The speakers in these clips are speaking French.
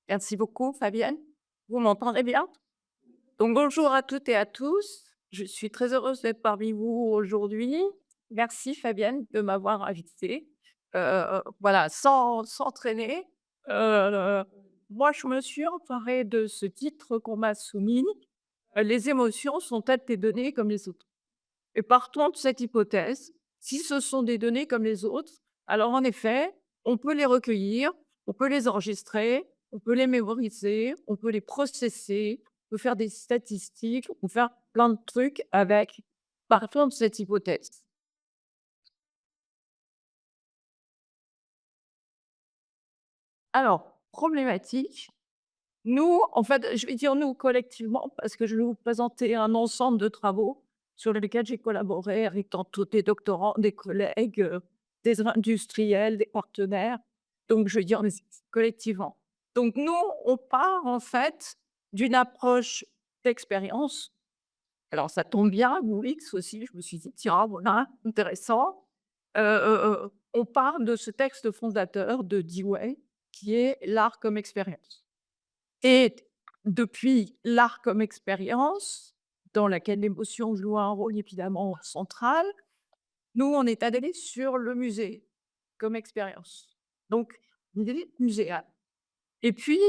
Merci beaucoup, Fabienne. Vous m'entendez bien? Donc, bonjour à toutes et à tous. Je suis très heureuse d'être parmi vous aujourd'hui. Merci, Fabienne, de m'avoir invitée. Voilà, sans traîner, heu, moi, je me suis emparée de ce titre qu'on m'a soumis. Les émotions sont-elles des données comme les autres? Et partons de cette hypothèse. Si ce sont des données comme les autres, alors en effet, on peut les recueillir, on peut les enregistrer, on peut les mémoriser, on peut les processer, on peut faire des statistiques, on peut faire plein de trucs avec, partons de cette hypothèse. Alors, problématique, nous, en fait, je vais dire nous collectivement parce que je vais vous présenter un ensemble de travaux sur lesquels j'ai collaboré avec tantôt des doctorants, des collègues, des industriels, des partenaires. Donc, je vais dire collectivement. Donc, nous, on part en fait d'une approche d'expérience. Alors, ça tombe bien, UX aussi, je me suis dit, tiens, voilà, intéressant. On part de ce texte fondateur de Dewey qui est l'art comme expérience. Et depuis l'art comme expérience, dans laquelle l'émotion joue un rôle évidemment central, nous, on est allés sur le musée comme expérience. Donc, l'idée muséale. Et puis,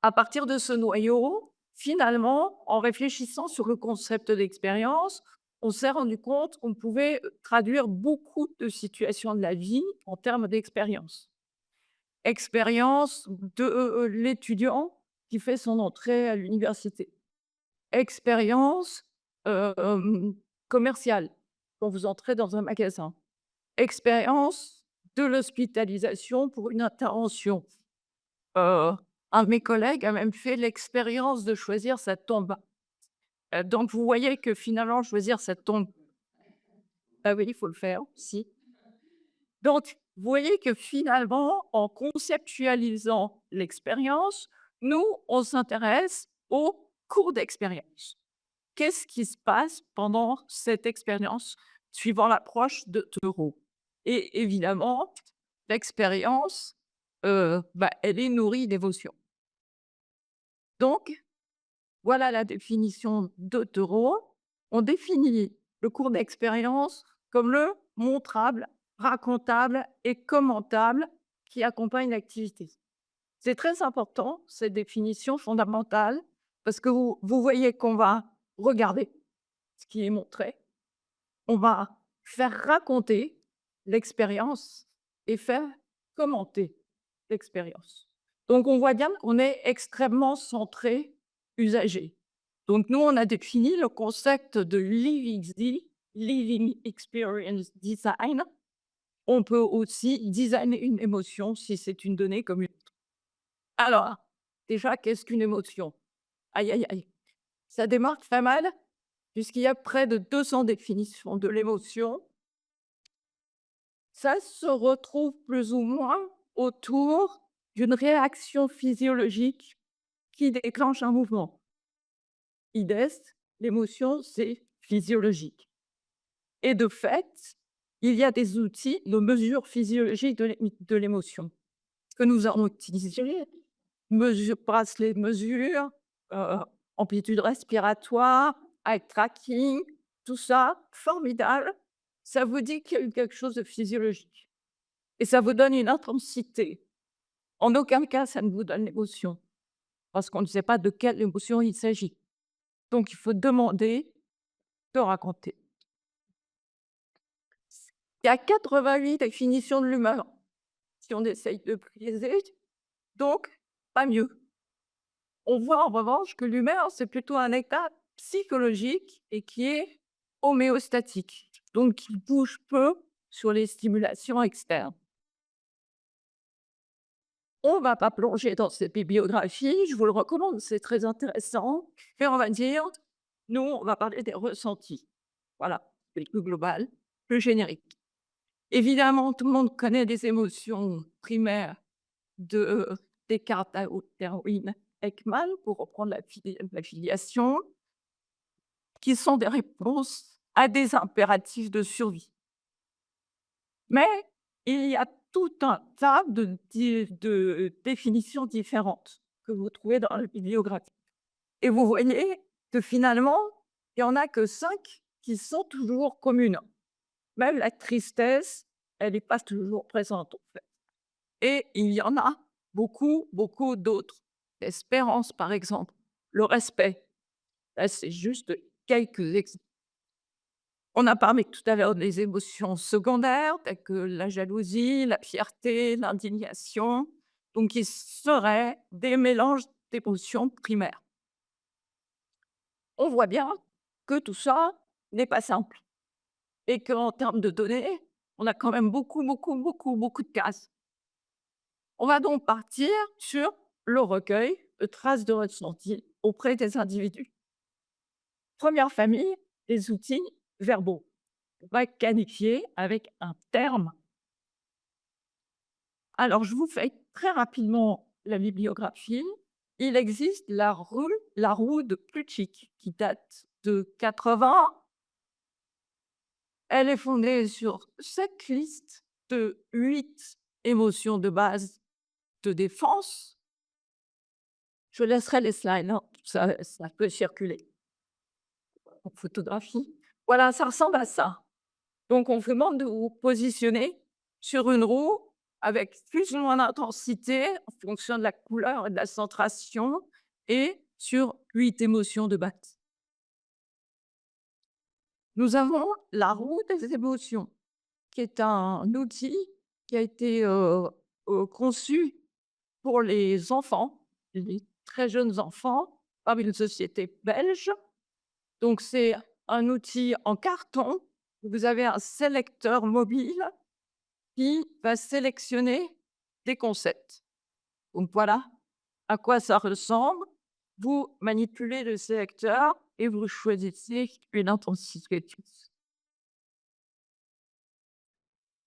à partir de ce noyau, finalement, en réfléchissant sur le concept d'expérience, on s'est rendu compte qu'on pouvait traduire beaucoup de situations de la vie en termes d'expérience. Expérience de, l'étudiant qui fait son entrée à l'université. Expérience, commerciale, quand vous entrez dans un magasin. Expérience de l'hospitalisation pour une intervention. Un de mes collègues a même fait l'expérience de choisir sa tombe. Donc vous voyez que finalement choisir sa tombe, ah oui, il faut le faire, si. Donc, vous voyez que finalement, en conceptualisant l'expérience, nous, on s'intéresse au cours d'expérience. Qu'est-ce qui se passe pendant cette expérience suivant l'approche de Thoreau? Et évidemment, l'expérience, elle est nourrie d'émotions. Donc, voilà la définition de Thoreau. On définit le cours d'expérience comme le montrable, racontable et commentable qui accompagne l'activité. C'est très important, cette définition fondamentale, parce que vous voyez qu'on va regarder ce qui est montré, on va faire raconter l'expérience et faire commenter l'expérience. Donc on voit bien qu'on est extrêmement centré usager. Donc nous, on a défini le concept de LXD, Living Experience Design. On peut aussi designer une émotion si c'est une donnée comme une autre. Alors, déjà, qu'est-ce qu'une émotion? Aïe, aïe, aïe. Ça démarre très mal, puisqu'il y a près de 200 définitions de l'émotion. Ça se retrouve plus ou moins autour d'une réaction physiologique qui déclenche un mouvement. IDES, l'émotion, c'est physiologique. Et de fait, il y a des outils de mesure physiologique de l'émotion que nous avons utilisés, bracelet de mesure, heu, amplitude respiratoire, eye tracking, tout ça, formidable. Ça vous dit qu'il y a eu quelque chose de physiologique et ça vous donne une intensité. En aucun cas, ça ne vous donne l'émotion parce qu'on ne sait pas de quelle émotion il s'agit. Donc il faut demander de raconter. Il y a 88 définitions de l'humain, si on essaye de briser, donc pas mieux. On voit en revanche que l'humain, c'est plutôt un état psychologique et qui est homéostatique, donc qui bouge peu sur les stimulations externes. On va pas plonger dans cette bibliographie, je vous le recommande, c'est très intéressant, mais on va dire, nous, on va parler des ressentis. Voilà, c'est plus global, plus générique. Évidemment, tout le monde connaît des émotions primaires de Descartes à Darwin, Ekman, pour reprendre la filiation, qui sont des réponses à des impératifs de survie. Mais il y a tout un tas de définitions différentes que vous trouvez dans la bibliographie et vous voyez que finalement, il y en a que 5 qui sont toujours communes. Même la tristesse, elle n'est pas toujours présente, en fait, et il y en a beaucoup, beaucoup d'autres. L'espérance, par exemple, le respect. Là, c'est juste quelques exemples. On a parlé tout à l'heure des émotions secondaires, telles que la jalousie, la fierté, l'indignation, donc qui seraient des mélanges d'émotions primaires. On voit bien que tout ça n'est pas simple et qu'en termes de données, on a quand même beaucoup, beaucoup, beaucoup, beaucoup de cases. On va donc partir sur le recueil de traces de ressenti auprès des individus. Première famille, les outils verbaux. On va qualifier avec un terme. Alors, je vous fais très rapidement la bibliographie. Il existe la roue de Plutchik qui date de 80. Elle est fondée sur cette liste de 8 émotions de base de défense. Je laisserai les slides, hein, ça peut circuler en photographie. Voilà, ça ressemble à ça. Donc on vous demande de vous positionner sur une roue avec plus ou moins d'intensité en fonction de la couleur et de la centration et sur 8 émotions de base. Nous avons la roue des émotions, qui est un outil qui a été, conçu pour les enfants, les très jeunes enfants, par une société belge. Donc c'est un outil en carton. Vous avez un sélecteur mobile qui va sélectionner des concepts. Donc voilà à quoi ça ressemble. Vous manipulez le sélecteur et vous choisissez une intensité.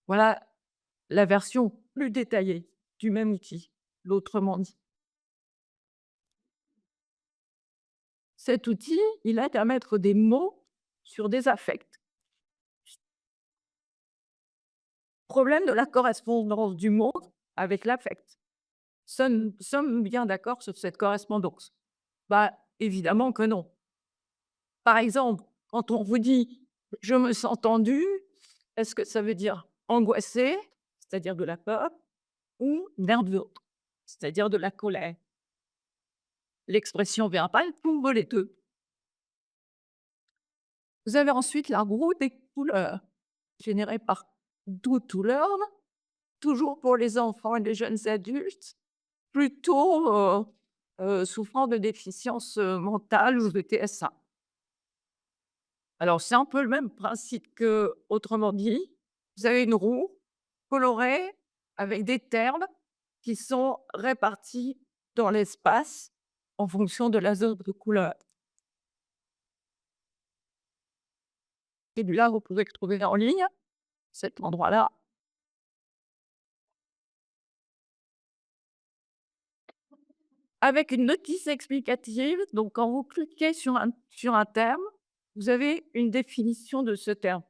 Voilà la version plus détaillée du même outil. L'autrement dit, cet outil, il aide à mettre des mots sur des affects. Problème de la correspondance du mot avec l'affect. Sommes bien d'accord sur cette correspondance? Bah, évidemment que non. Par exemple, quand on vous dit: «Je me sens tendu», est-ce que ça veut dire angoissé, c'est-à-dire de la peur, ou nerveux, c'est-à-dire de la colère? L'expression verbale couvre les 2. Vous avez ensuite la roue des couleurs, générée par Do to Learn, toujours pour les enfants et les jeunes adultes, plutôt, souffrant de déficience, mentale ou de TSA. Alors, c'est un peu le même principe que autrement dit, vous avez une roue colorée avec des termes qui sont répartis dans l'espace en fonction de la zone de couleur. Et là, vous pouvez le trouver en ligne, cet endroit-là. Avec une notice explicative, donc quand vous cliquez sur un terme, vous avez une définition de ce terme,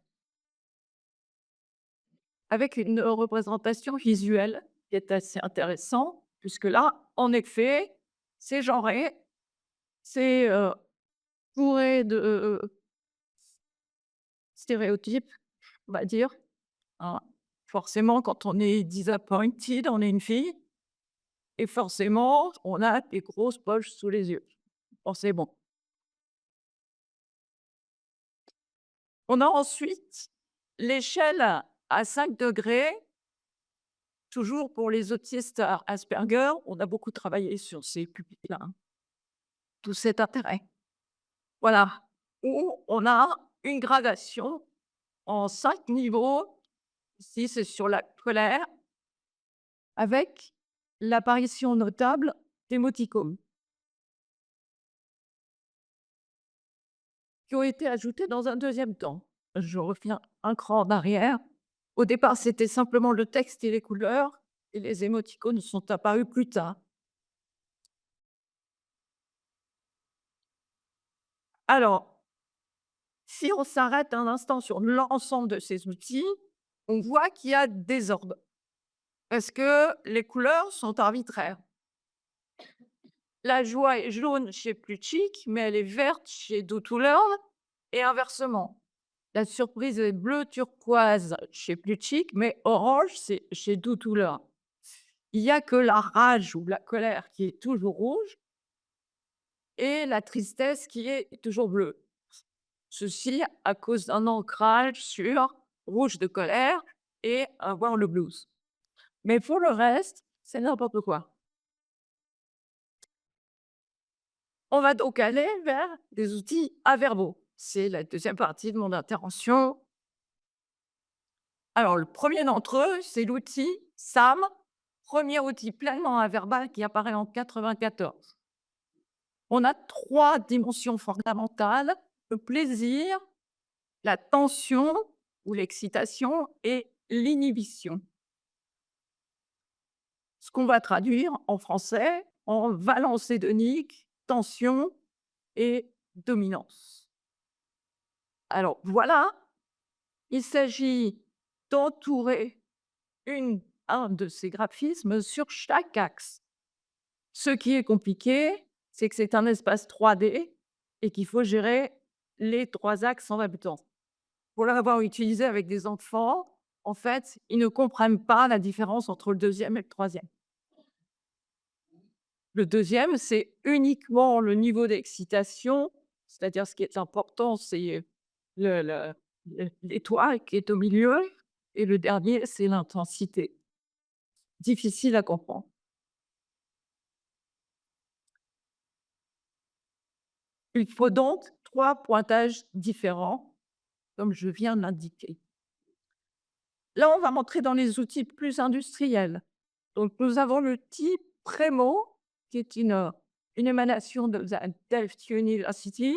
avec une représentation visuelle qui est assez intéressant, puisque là, en effet, c'est genré, c'est, bourré de, stéréotypes, on va dire, hein. Forcément, quand on est disappointed, on est une fille et forcément, on a des grosses poches sous les yeux. Bon, c'est bon. On a ensuite l'échelle à 5 degrés, toujours pour les autistes Asperger. On a beaucoup travaillé sur ces pupitres-là, hein, tout cet intérêt. Voilà, où on a une gradation en 5 niveaux. Ici, c'est sur la colère, avec l'apparition notable d'émoticônes qui ont été ajoutés dans un deuxième temps. Je reviens un cran en arrière. Au départ, c'était simplement le texte et les couleurs, et les émoticônes sont apparus plus tard. Alors, si on s'arrête un instant sur l'ensemble de ces outils, on voit qu'il y a désordre parce que les couleurs sont arbitraires. La joie est jaune chez Plutchik, mais elle est verte chez Do to Learn et inversement. La surprise est bleu turquoise chez Plutchik, mais orange, c'est chez Do to Learn. Il y a que la rage ou la colère qui est toujours rouge et la tristesse qui est toujours bleue. Ceci à cause d'un ancrage sur rouge de colère et avoir le blues. Mais pour le reste, c'est n'importe quoi. On va donc aller vers des outils averbaux. C'est la deuxième partie de mon intervention. Alors, le premier d'entre eux, c'est l'outil SAM, premier outil pleinement averbal qui apparaît en 94. On a 3 dimensions fondamentales: le plaisir, la tension ou l'excitation et l'inhibition. Ce qu'on va traduire en français en valence hédonique, tension et dominance. Alors voilà, il s'agit d'entourer un de ces graphismes sur chaque axe. Ce qui est compliqué, c'est que c'est un espace 3D et qu'il faut gérer les 3 axes en même temps. Pour l'avoir utilisé avec des enfants, en fait, ils ne comprennent pas la différence entre le deuxième et le troisième. Le deuxième, c'est uniquement le niveau d'excitation, c'est-à-dire ce qui est important, c'est le l'étoile qui est au milieu et le dernier, c'est l'intensité. Difficile à comprendre. Il faut donc 3 pointages différents, comme je viens de l'indiquer. Là, on va rentrer dans les outils plus industriels. Donc nous avons le type Premo, qui est une émanation de la Delft University.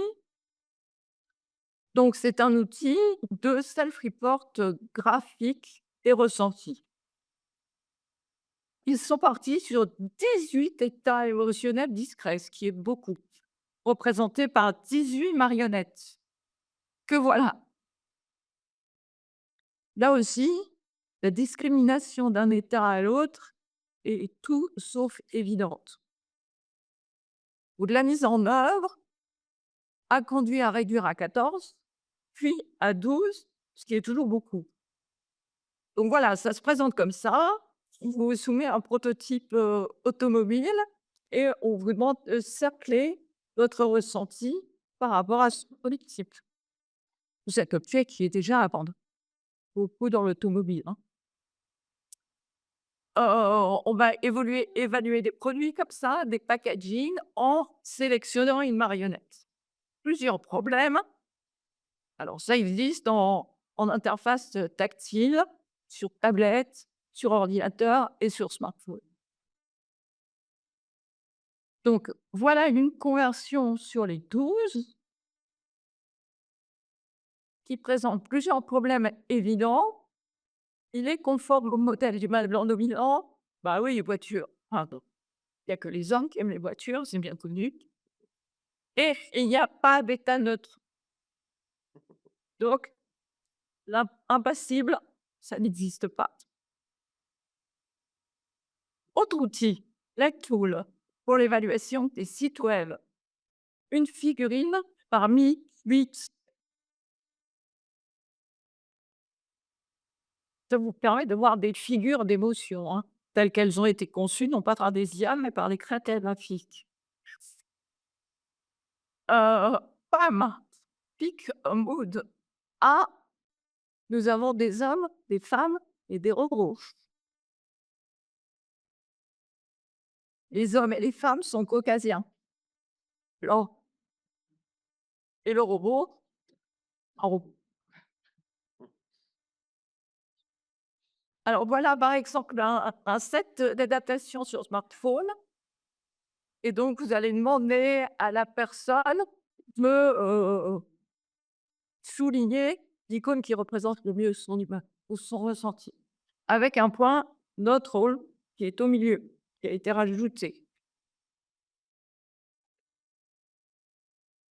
Donc c'est un outil de self-report, graphique et ressenti. Ils sont partis sur 18 états émotionnels discrets, ce qui est beaucoup, représentés par 18 marionnettes. Que voilà. Là aussi, la discrimination d'un état à l'autre est tout sauf évidente. Ou de la mise en œuvre a conduit à réduire à 14, puis à 12, ce qui est toujours beaucoup. Donc voilà, ça se présente comme ça. On vous soumet un prototype, automobile et on vous demande de cercler votre ressenti par rapport à ce prototype. Cet objet qui est déjà à vendre, beaucoup dans l'automobile, hein. On va évaluer des produits comme ça, des packaging, en sélectionnant une marionnette. Plusieurs problèmes. Alors ça existe en interface, tactile, sur tablette, sur ordinateur et sur smartphone. Donc voilà une conversion sur les 12 qui présente plusieurs problèmes évidents. Il est conforme au modèle du mâle blanc dominant. Bah oui, les voitures. Pardon. Il y a que les hommes qui aiment les voitures, c'est bien connu. Et il n'y a pas d'état neutre. Donc impassible, ça n'existe pas. Autre outil, Lectool, pour l'évaluation des sites web. Une figurine parmi 8. Ça vous permet de voir des figures d'émotion, hein, telles qu'elles ont été conçues, non pas par des IA, mais par les créateurs graphiques. PAM, Pick a Mood. A, nous avons des hommes, des femmes et des robots. Les hommes et les femmes sont caucasiens, blancs. Et le robot, un robot. Alors voilà, par exemple, un set d'adaptation sur smartphone et donc vous allez demander à la personne de, souligner l'icône qui représente le mieux son humain ou son ressenti, avec un point «Not all» qui est au milieu, qui a été rajouté.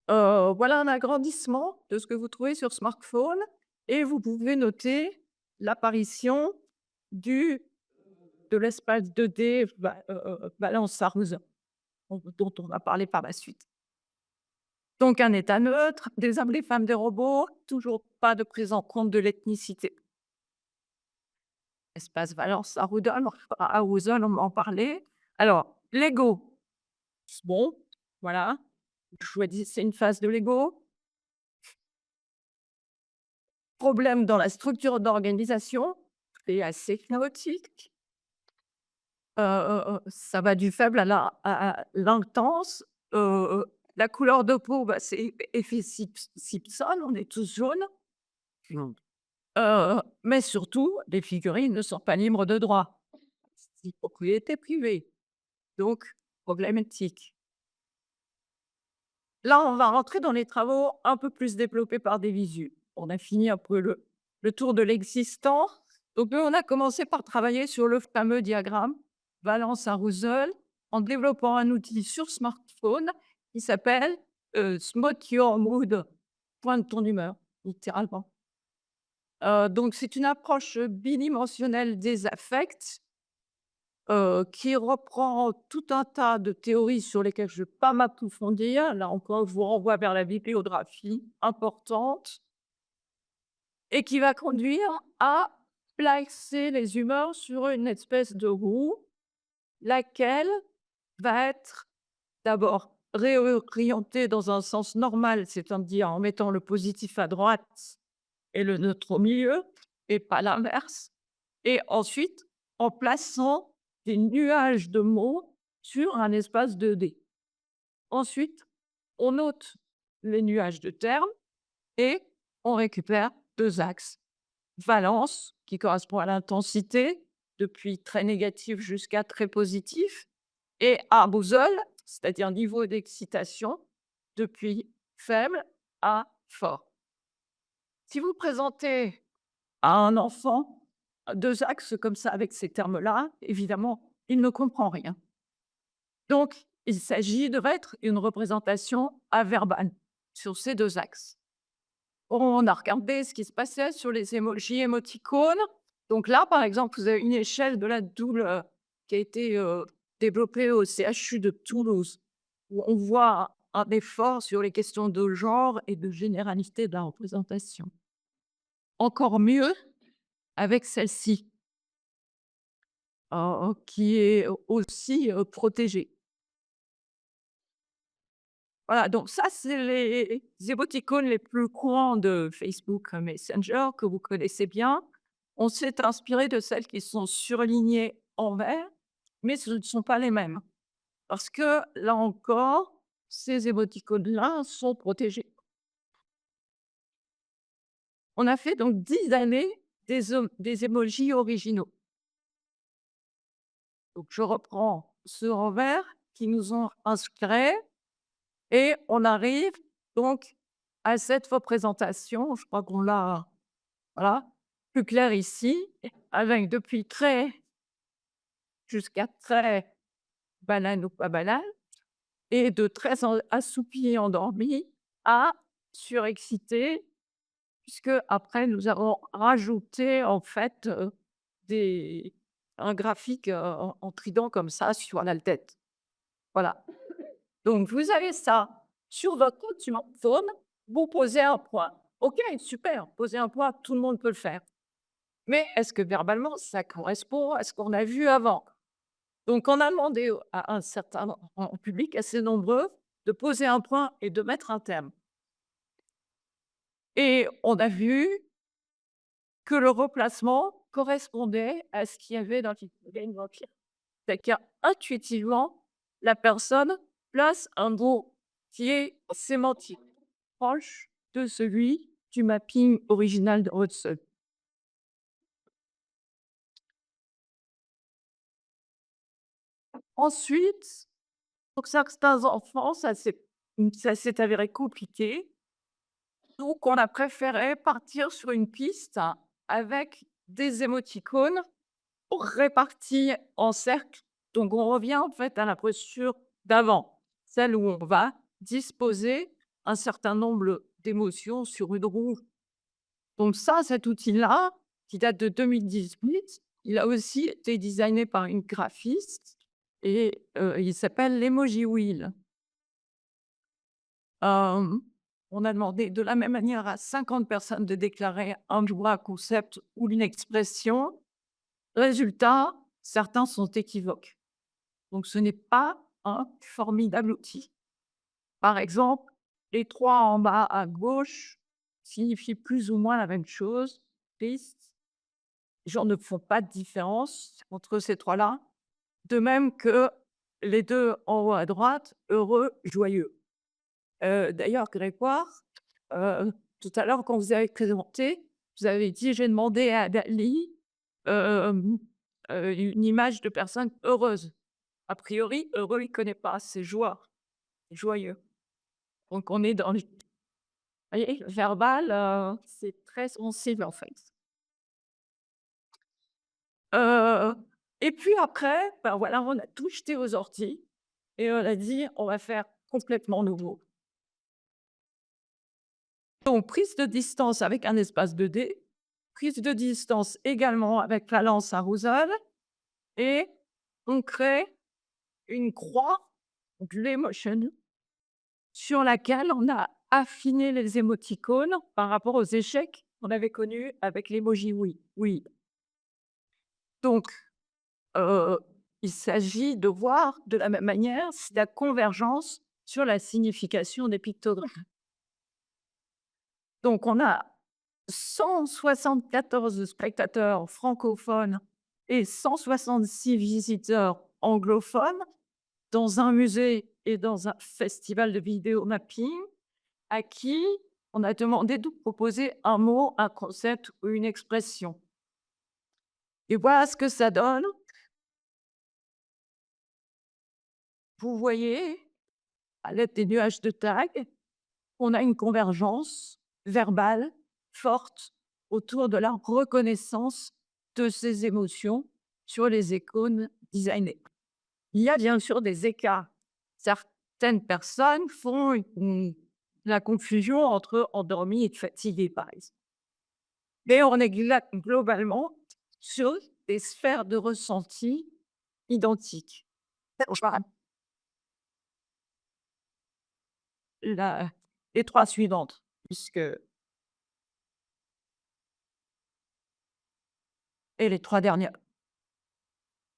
Voilà un agrandissement de ce que vous trouvez sur smartphone et vous pouvez noter l'apparition du de l'espace 2D Valence-Sarrezin, dont on va parler par la suite. Donc un état neutre, des hommes, des femmes, des robots, toujours pas de prise en compte de l'ethnicité. Espace Valence-Sarrezin, on va en parler. Alors, Lego, bon, voilà, choisissez une phase de Lego. Problème dans la structure d'organisation, c'est assez chaotique. Ça va du faible à l'intense. La couleur de peau, bah, c'est effet Simpson, on est tous jaunes. Mmh. Mais surtout, les figurines ne sont pas libres de droit. C'est une propriété privée, donc problématique. Là, on va rentrer dans les travaux un peu plus développés par des visus. On a fini un peu le tour de l'existant. Donc, on a commencé par travailler sur le fameux diagramme Valence-Arousel en développant un outil sur smartphone qui s'appelle Smooth Your Mood, pointe ton humeur, littéralement. Donc, c'est une approche bidimensionnelle des affects qui reprend tout un tas de théories sur lesquelles je ne vais pas m'approfondir. Là encore, je vous renvoie vers la bibliographie importante et qui va conduire à placer les humeurs sur une espèce de roue, laquelle va être d'abord réorientée dans un sens normal, c'est-à-dire en mettant le positif à droite et le neutre au milieu et pas l'inverse, et ensuite en plaçant des nuages de mots sur un espace 2D. Ensuite, on note les nuages de termes et on récupère 2 axes. Valence, qui correspond à l'intensité, depuis très négatif jusqu'à très positif, et arousal, c'est-à-dire niveau d'excitation, depuis faible à fort. Si vous présentez à un enfant 2 axes comme ça avec ces termes-là, évidemment, il ne comprend rien. Donc, il s'agit de mettre une représentation averbale sur ces 2 axes. On a regardé ce qui se passait sur les emojis, émoticônes. Donc là, par exemple, vous avez une échelle de la douleur qui a été, développée au CHU de Toulouse, où on voit un effort sur les questions de genre et de généralité de la représentation. Encore mieux avec celle-ci, qui est aussi, protégée. Voilà, donc ça, c'est les émoticônes les plus courants de Facebook Messenger que vous connaissez bien. On s'est inspiré de celles qui sont surlignées en vert, mais ce ne sont pas les mêmes. Parce que là encore, ces émoticônes-là sont protégés. On a fait donc 10 années des emojis originaux. Donc je reprends ceux en vert qui nous ont inspirés. Et on arrive donc à cette représentation, je crois qu'on l'a, voilà, plus clair ici, avec depuis très jusqu'à très banane ou pas banane et de très assoupi, endormi à surexcité, puisque après nous avons rajouté en fait, des un graphique, en trident comme ça sur la tête. Voilà. Donc, vous avez ça sur votre compte smartphone, vous posez un point. OK, super, poser un point, tout le monde peut le faire. Mais est-ce que verbalement, ça correspond à ce qu'on a vu avant? Donc, on a demandé à un certain en public assez nombreux de poser un point et de mettre un terme. Et on a vu que le replacement correspondait à ce qu'il y avait dans le vampire. C'est-à-dire qu'intuitivement, la personne place un mot qui est sémantique, proche de celui du mapping original de Hudson. Ensuite, pour certains enfants, ça s'est avéré compliqué. Donc, on a préféré partir sur une piste avec des émoticônes répartis en cercle. Donc, on revient en fait à la posture d'avant, celle où on va disposer un certain nombre d'émotions sur une roue. Donc ça, cet outil-là, qui date de 2018. Il a aussi été designé par une graphiste et il s'appelle l'Emoji Wheel. Hem, on a demandé de la même manière à 50 personnes de déclarer un mot, un concept ou une expression. Résultat, certains sont équivoques. Donc ce n'est pas un formidable outil. Par exemple, les 3 en bas à gauche signifient plus ou moins la même chose. Triste, les gens ne font pas de différence entre ces 3 là. De même que les 2 en haut à droite, heureux, joyeux. D'ailleurs Grégoire, tout à l'heure quand vous avez présenté, vous avez dit: «J'ai demandé à Dali, hem, une image de personne heureuse». A priori, heureux, il connaît pas, c'est joie, joyeux. Donc on est dans le voyez, le verbal, c'est très sensible en fait. Heu et puis après, ben voilà, on a tout jeté aux orties et on a dit: «On va faire complètement nouveau». Donc prise de distance avec un espace 2D, prise de distance également avec la lance à Roussel et on crée une croix, donc l'emotion, sur laquelle on a affiné les émoticônes par rapport aux échecs qu'on avait connus avec l'emoji oui, oui. Donc, heu, il s'agit de voir de la même manière si la convergence sur la signification des pictogrammes. Donc on a 174 spectateurs francophones et 166 visiteurs anglophones dans un musée et dans un festival de vidéo mapping à qui on a demandé de proposer un mot, un concept ou une expression. Et voilà ce que ça donne. Vous voyez, à l'aide des nuages de tags, on a une convergence verbale forte autour de la reconnaissance de ces émotions sur les icônes designées. Il y a bien sûr des écarts. Certaines personnes font la confusion entre endormi et fatigué, par exemple. Mais on est globalement sur des sphères de ressenti identiques. Voilà, la les 3 suivantes, puisque et les 3 dernières.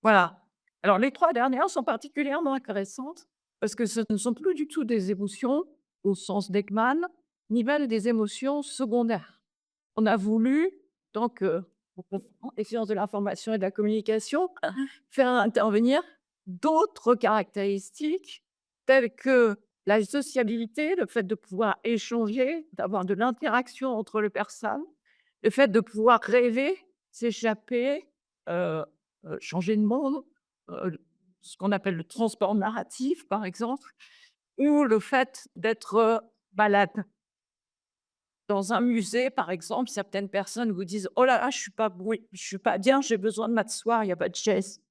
Voilà. Alors les 3 dernières sont particulièrement intéressantes parce que ce ne sont plus du tout des émotions au sens d'Ekman, ni même des émotions secondaires. On a voulu donc, pour comprendre les sciences de l'information et de la communication, faire intervenir d'autres caractéristiques telles que la sociabilité, le fait de pouvoir échanger, d'avoir de l'interaction entre les personnes, le fait de pouvoir rêver, s'échapper, heu changer de monde, ce qu'on appelle le transport narratif, par exemple, ou le fait d'être, malade. Dans un musée, par exemple, certaines personnes vous disent: «Oh là là, je suis pas bien, j'ai besoin de m'asseoir, il y a pas de chaise».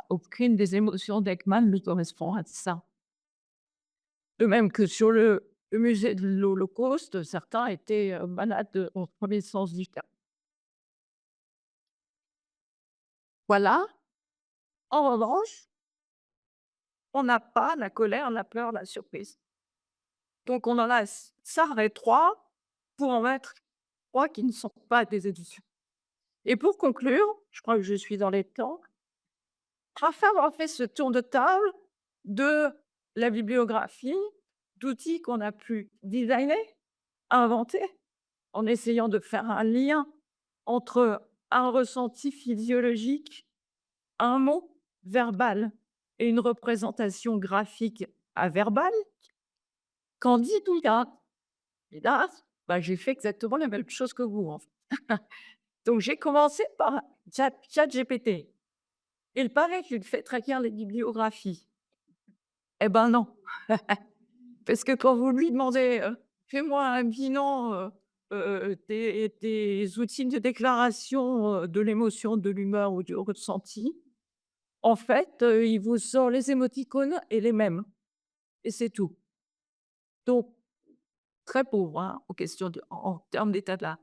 Aucune des émotions d'Ekman ne correspond à ça. De même que sur le musée de l'Holocauste, certains étaient, malades, au premier sens du terme. Voilà. En revanche, on n'a pas la colère, la peur, la surprise. Donc on en a sarré 3 pour en mettre 3 qui ne sont pas des éditions. Et pour conclure, je crois que je suis dans les temps, après avoir fait ce tour de table de la bibliographie, d'outils qu'on a pu designer, inventer, en essayant de faire un lien entre un ressenti physiologique, un mot verbal et une représentation graphique averbale, qu'en dit-on là? Et là, bah, j'ai fait exactement la même chose que vous, en fait. Donc j'ai commencé par ChatGPT. Il paraît qu'il fait très bien les bibliographies. Eh ben non, parce que quand vous lui demandez, «Fais-moi un bilan, des outils de déclaration, de l'émotion, de l'humeur ou du ressenti», en fait, il vous sort les émoticônes et les mêmes et c'est tout. Donc très pauvre, hein, en question de en termes d'état de l'art.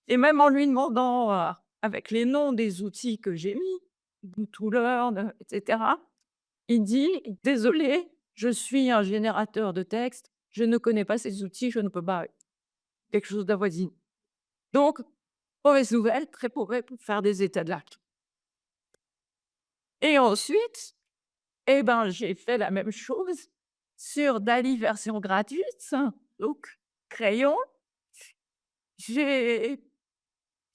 et même en lui demandant, avec les noms des outils que j'ai mis, BootleRearn, et cetera, il dit: «Désolé, je suis un générateur de texte, je ne connais pas ces outils, je ne peux pas» quelque chose d'avoisine. Donc, mauvaise nouvelle, très mauvais pour faire des états de l'art. Et ensuite, eh ben, j'ai fait la même chose sur Dall-E version gratuite, donc crayon. J'ai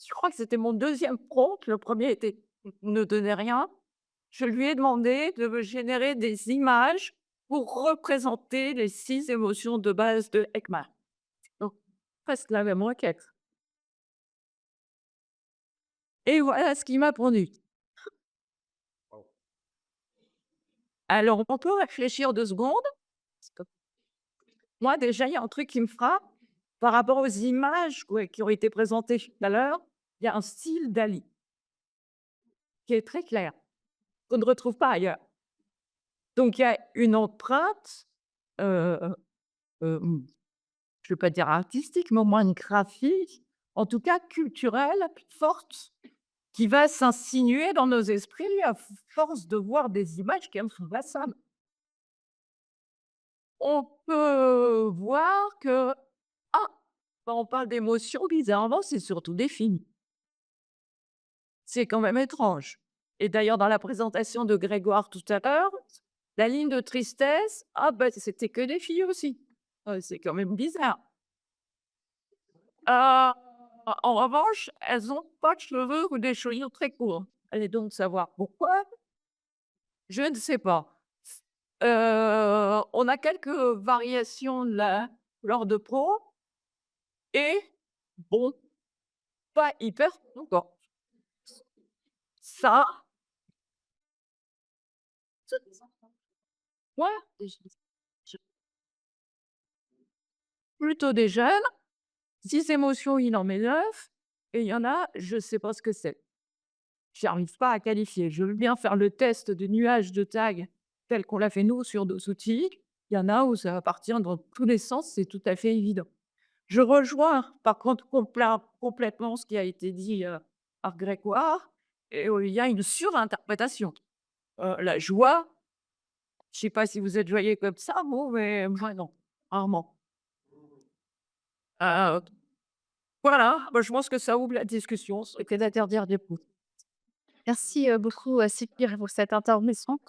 je crois que c'était mon deuxième prompt, le premier était ne donnait rien. Je lui ai demandé de me générer des images pour représenter les 6 émotions de base de Ekman. Donc presque la même requête et voilà ce qu'il m'a pondu. Alors on peut réfléchir 2 secondes. Parce que moi déjà, il y a un truc qui me frappe par rapport aux images, ouais, qui ont été présentées tout à l'heure. Il y a un style Dall-E qui est très clair, qu'on ne retrouve pas ailleurs. Donc il y a une empreinte, heu, hem, je ne vais pas dire artistique, mais au moins une graphique, en tout cas culturelle, forte, qui va s'insinuer dans nos esprits à force de voir des images qui sont passables. On peut voir que, ah, quand on parle d'émotions, bizarrement, c'est surtout des films. C'est quand même étrange et d'ailleurs dans la présentation de Grégoire tout à l'heure, la ligne de tristesse, ah bah, c'était que des filles aussi. C'est quand même bizarre. Heu, En revanche, elles ont pas de cheveux ou des cheveux très courts. Allez donc savoir pourquoi, je ne sais pas. On a quelques variations de la couleur de peau et bon, pas hyper encore. Ça, ouais, je plutôt des jeunes, 6 émotions, il en met 9 et il y en a, je sais pas ce que c'est. J'arrive pas à qualifier. Je veux bien faire le test de nuage de tags tel qu'on l'a fait nous sur nos outils. Il y en a où ça va partir dans tous les sens, c'est tout à fait évident. Je rejoins par contre complètement ce qui a été dit, par Grégoire et où il y a une surinterprétation. La joie, je sais pas si vous êtes joyeux comme ça, vous, mais moi non, rarement. Heu, voilà, bah, je pense que ça ouvre la discussion sur le fait d'interdire des pouces. Merci, beaucoup, Sylvie, pour cette intervention.